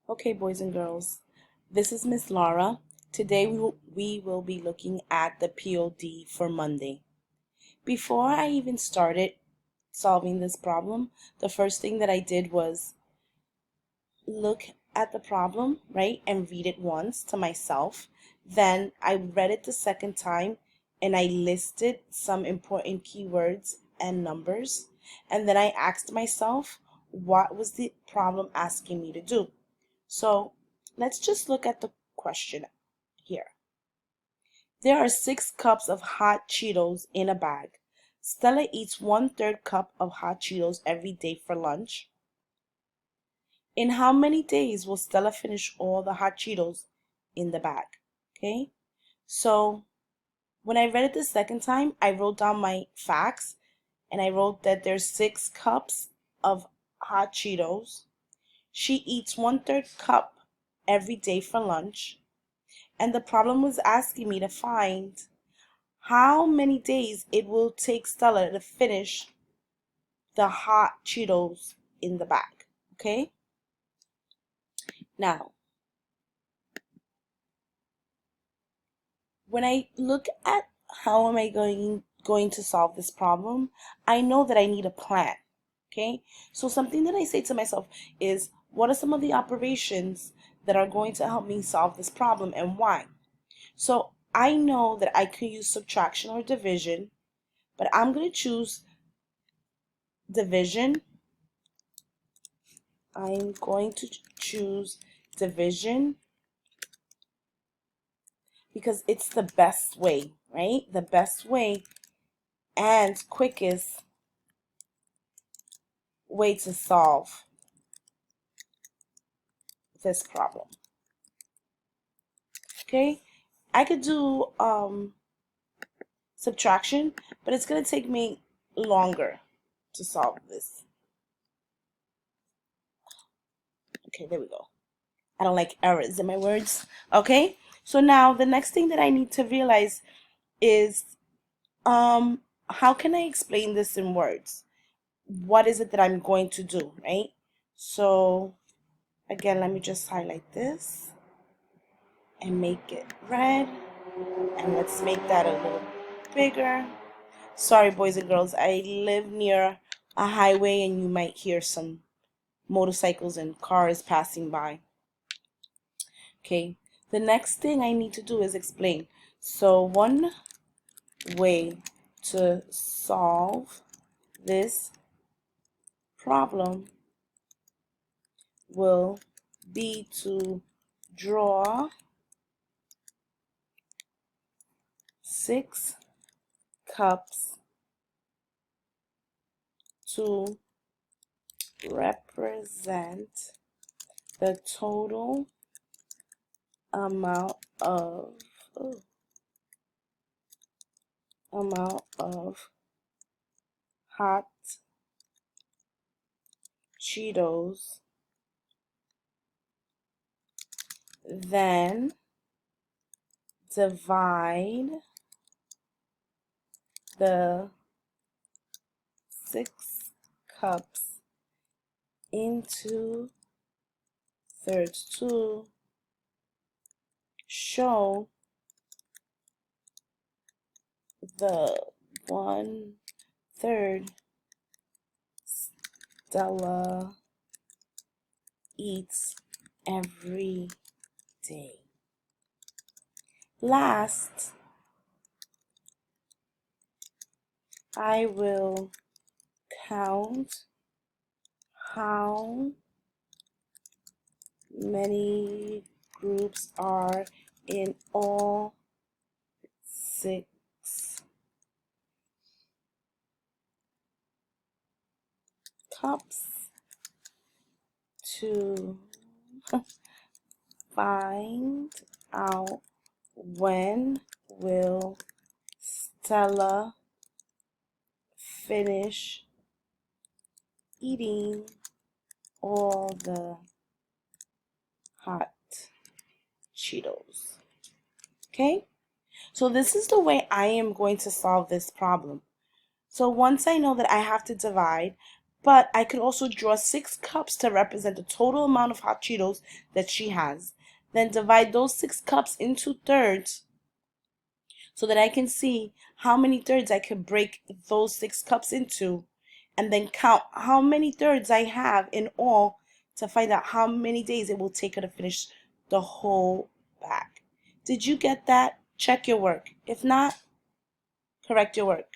Okay, boys and girls, this is Miss Laura. Today we will be looking at the POD for Monday. Before I even started solving this problem, the first thing that I did was look at the problem, right, and read it once to myself. Then I read it the second time and I listed some important keywords and numbers. And then I asked myself, what was the problem asking me to do? So let's just look at the question here. There are 6 cups of hot Cheetos in a bag. Stella eats 1/3 cup of hot Cheetos every day for lunch. In how many days will Stella finish all the hot Cheetos in the bag? Okay, so when I read it the second time, I wrote down my facts and I wrote that there's 6 cups of hot Cheetos. She eats 1/3 cup every day for lunch. And the problem was asking me to find how many days it will take Stella to finish the hot Cheetos in the bag. Okay? Now, when I look at how am I going to solve this problem, I know that I need a plan. Okay? So something that I say to myself is, what are some of the operations that are going to help me solve this problem and why? So I know that I could use subtraction or division, but I'm going to choose division. I'm going to choose division because it's the best way, right? The best way and quickest way to solve this problem. Okay? I could do subtraction, but it's going to take me longer to solve this. Okay, there we go. I don't like errors in my words. Okay? So now the next thing that I need to realize is how can I explain this in words? What is it that I'm going to do, right? So again, let me just highlight this and make it red. And let's make that a little bigger. Sorry, boys and girls, I live near a highway and you might hear some motorcycles and cars passing by. Okay, the next thing I need to do is explain. So one way to solve this problem will be to draw 6 cups to represent the total amount of hot Cheetos, then divide the 6 cups into thirds to show the 1/3 Stella eats every day. Last, I will count how many groups are in all 6 cups to find out when will Stella finish eating all the hot Cheetos. Okay? So this is the way I am going to solve this problem. So once I know that I have to divide, But I could also draw 6 cups to represent the total amount of hot Cheetos that she has. Then divide those 6 cups into thirds so that I can see how many thirds I could break those 6 cups into, and then count how many thirds I have in all to find out how many days it will take her to finish the whole bag. Did you get that? Check your work. If not, correct your work.